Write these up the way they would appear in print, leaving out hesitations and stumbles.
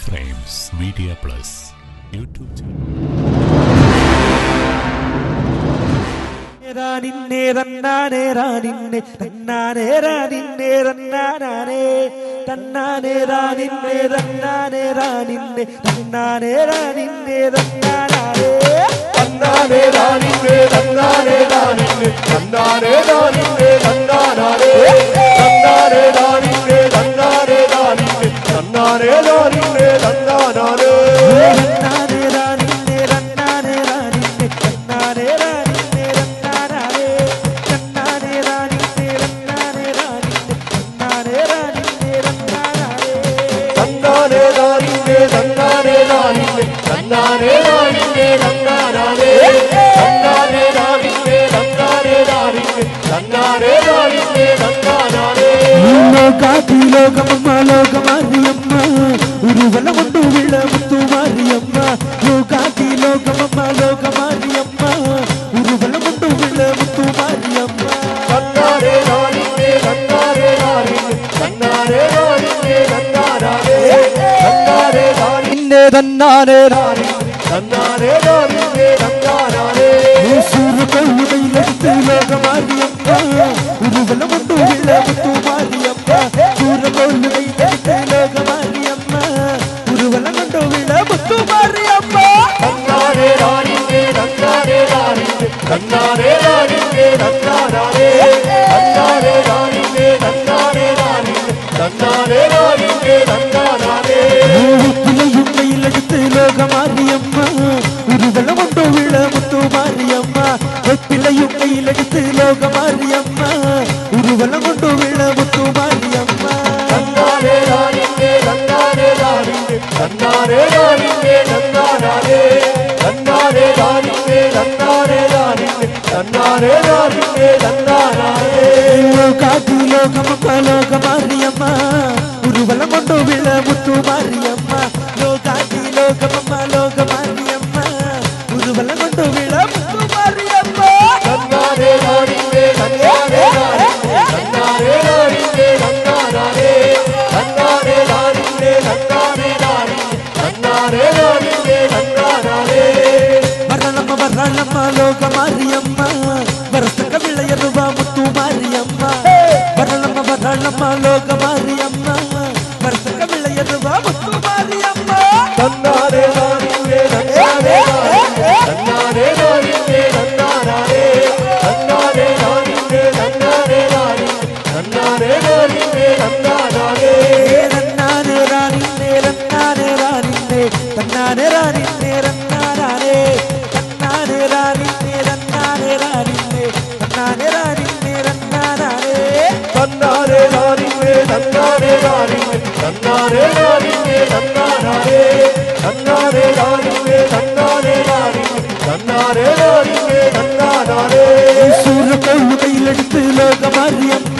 Frames media plus YouTube channel. നിന്നെ തന്നാനേ റാനിന്നെ തന്നാനേ റാനിന്നെ തന്നാനേ തന്നാനേ റാനിന്നെ തന്നാനേ റാനിന്നെ തന്നാനേ റാനിന്നെ തന്നാനേ തന്നാനേ റാനിന്നെ തന്നാനേ റാനിന്നെ തന്നാനേ റാനിന്നെ തന്നാനേ തന്നാനേ റാനിന്നെ തന്നാനേ റാനിന്നെ തന്നാനേ റാനിന്നെ തന്നാനേ തന്നാനേ റാനിന്നെ തന്നാനേ റാനിന്നെ തന്നാനേ റാനിന്നെ തന്നാനേ റാനിന്നെ തന്നാനേ റാനിന്നെ തന്നാനേ റാനിന്നെ തന്നാനേ റാനിന്നെ തന്നാനേ റാനിന്നെ തന്നാനേ റാനിന്നെ തന്നാനേ തന്നാനേ റാനിന്നെ തന്നാനേ റാനിന്നെ തന്നാനേ റാനിന്നെ തന്നാനേ ലോകമമ്മ ലോകമാരിയമ്മ ഉരുവല കൊണ്ടു വിളമുത്തു മാരിയമ്മ ലോകാതി ലോകമമ്മ ലോകമാരിയമ്മ ഉരുവല കൊണ്ടു വിളമുത്തു മാരിയമ്മ തന്നാനേ റാനിന്നെ തന്നാനേ റാനിന്നെ തന്നാനേ റാനിന്നെ തന്നാനേ തന്നാനേ റാനിന്നെ തന്നാനേ റാനിന്നെ തന്നാനേ റാനിന്നെ തന്നാനേ സൂര്യകൊള്ളുകയിലെടുത്ത് ലോകമാരിയമ്മ ഉരുവല കൊണ്ടു വിളമുത്തു മാരിയമ്മ സൂര്യകൊള്ളുകയിലെടുത്ത് ലോകമാരിയമ്മ ഉരുവല കൊണ്ടു വിളമുത്തു മാരിയമ്മ തന്നാനേ റാനിന്നെ തന്നാനേ റാനിന്നെ തന്നാനേ റാനിന്നെ തന്നാനേ തന്നാനേ റാനിന്നെ തന്നാനേ റാനിന്നെ തന്നാനേ റാനിന്നെ തന്നാനേ യിലെടുത്ത് ലോകമാരിയമ്മ ഉരുവല കൊണ്ടു വിളമുത്തു മാരിയമ്മ വെപ്പിലയുക്കയിലെടുത്ത് ലോകമാരിയമ്മ ഉരുവല കൊണ്ടു വിളമുത്തു മാരിയമ്മ തന്നാനേ റാനിന്നെ തന്നാനേ റാനിന്നെ തന്നാനേ റാനിന്നെ തന്നാനേ തന്നാനേ റാനിന്നെ തന്നാനേ റാനിന്നെ തന്നാനേ റാനിന്നെ തന്നാനേ ലോകാതി ലോകമമ്മ ലോകമാരിയമ്മ ഉരുവല കൊണ്ടു വിളമുത്തു മാരിയമ്മ ലോകാതി ലോകമമ്മ ലോകമാരിയമ്മ ഉരുവല കൊണ്ടു വിളമുത്തു മാരിയമ്മ തന്നാനേ റാനിന്നെ തന്നാനേ റാനിന്നെ തന്നാനേ റാനിന്നെ തന്നാനേ തന്നാനേ റാനിന്നെ തന്നാനേ റാനിന്നെ തന്നാനേ റാനിന്നെ തന്നാനേ വരണമ്മ വരണമ്മ ലോകമാരിയമ്മ വരസക വിളയരുവ മുത്തു മാരിയമ്മ വരണമ്മ വരണമ്മ ലോകമാരിയമ്മ വരസക വിളയരുവ മുത്തു മാരിയമ്മ തന്നാനേ റാനിന്നെ തന്നാനേ റാനിന്നെ തന്നാനേ റാനിന്നെ തന്നാനേ തന്നാനേ റാനിന്നെ തന്നാനേ റാനിന്നെ തന്നാനേ റാനിന്നെ തന്നാനേ തന്നാനേ റാനിന്നെ തന്നാനേ റാനിന്നെ തന്നാനേ റാനിന്നെ തന്നാനേ തന്നാനേ റാനിന്നെ തന്നാനേ റാനിന്നെ തന്നാനേ റാനിന്നെ തന്നാനേ തന്നാനേ റാനിന്നെ തന്നാനേ റാനിന്നെ തന്നാനേ റാനിന്നെ തന്നാനേ തന്നാനേ റാനിന്നെ തന്നാനേ റാനിന്നെ തന്നാനേ റാനിന്നെ തന്നാനേ സൂര്യകൊള്ളുകയിലെടുത്ത് ലോകമാരിയമ്മ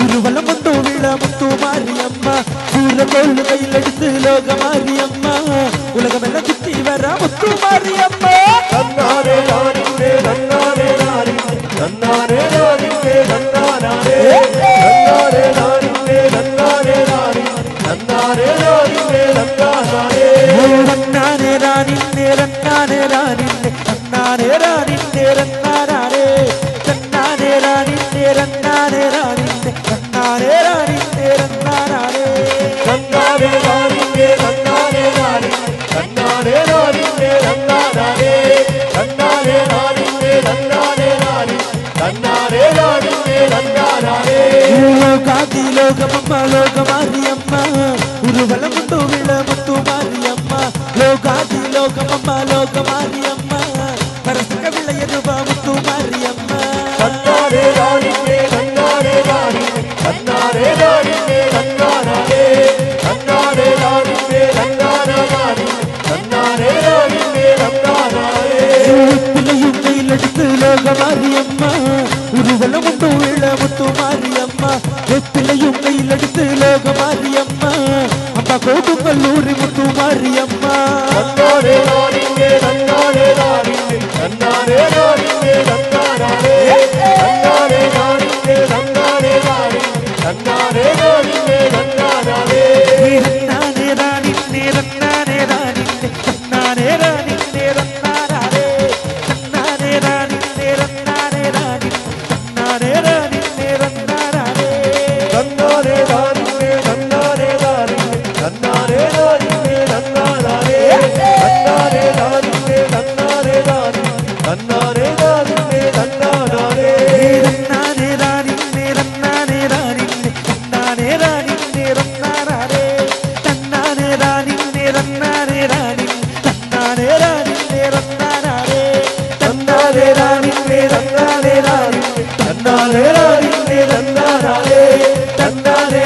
ഉരുവല കൊണ്ടു വിളമുത്തു മാരിയമ്മ സൂര്യകൊള്ളുകയിലെടുത്ത് ലോകമാരിയമ്മ ഉലകമെല്ലാം ചുറ്റി വരാ മുത്തു മാരിയമ്മ തന്നാനേ റാനിന്നെ തന്നാനേ റാനിന്നെ തന്നാനേ റാനിന്നെ തന്നാനേ തന്നാനേ റാനിന്നെ തന്നാനേ റാനിന്നെ തന്നാനേ റാനിന്നെ തന്നാനേ തന്നാനേ റാനിന്നെ തന്നാനേ റാനിന്നെ തന്നാനേ റാനിന്നെ തന്നാനേ തന്നാനേ റാനിന്നെ തന്നാനേ റാനിന്നെ തന്നാനേ റാനിന്നെ തന്നാനേ തന്നാനേ റാനിന്നെ തന്നാനേ റാനിന്നെ തന്നാനേ റാനിന്നെ തന്നാനേ തന്നാനേ റാനിന്നെ തന്നാനേ റാനിന്നെ തന്നാനേ റാനിന്നെ തന്നാനേ ലോകാതി ലോകമമ്മ ലോകമാരിയമ്മ ഉരുവല കൊണ്ടു വിളമുത്തു മാരിയമ്മ ലോകാതി ലോകമമ്മ ലോകമാരിയമ്മ പരസ്ക വിളയരുവ മുത്തു മാരിയമ്മ തന്നാനേ റാനിന്നെ തന്നാനേ റാനിന്നെ തന്നാനേ റാനിന്നെ തന്നാനേ തന്നാനേ റാനിന്നെ തന്നാനേ റാനിന്നെ തന്നാനേ റാനിന്നെ തന്നാനേ വെപ്പിലയുക്കയിലെടുത്ത് ലോകമാരിയമ്മ ഉരുവല കൊണ്ടു വിളമുത്തു മാരിയമ്മ വെപ്പിലയുക്കയിലെടുത്ത് ലോകമാരിയമ്മ അമ്മ കോട്ടുകല്ലൂരി മുത്തു മാരിയമ്മ തന്നാനേ റാനിന്നെ തന്നാനേ റാനിന്നെ തന്നാനേ റാനിന്നെ തന്നാനേ തന്നാനേ റാനിന്നെ തന്നാനേ റാനിന്നെ തന്നാനേ റാനിന്നെ തന്നാനേ തന്നാനേ റാനിന്നെ നിന്നെ തന്നാനേ താനിന്നെ തന്നാനേ താനിന്നെ തന്നാനാരേ തന്നാനേ താനിന്നെ തന്നാനേ താനിന്നെ തന്നാനേ താനിന്നെ തന്നാനാരേ തന്നാനേ താനിന്നെ തന്നാനേ താനിന്നെ തന്നാനേ താനിന്നെ തന്നാനാരേ തന്നാനേ താനിന്നെ തന്നാനേ താനിന്നെ തന്നാനേ താനിന്നെ തന്നാനാരേ തന്നാനേ താനിന്നെ തന്നാനേ താനിന്നെ തന്നാനേ താനിന്നെ തന്നാനാരേ തന്നാനേ താനിന്നെ തന്നാനേ താനിന്നെ തന്നാനേ താനിന്നെ തന്നാനാരേ തന്നാനേ താനിന്നെ തന്നാനേ താനിന്നെ തന്നാനേ താനിന്നെ തന്നാനാരേ തന്നാനേ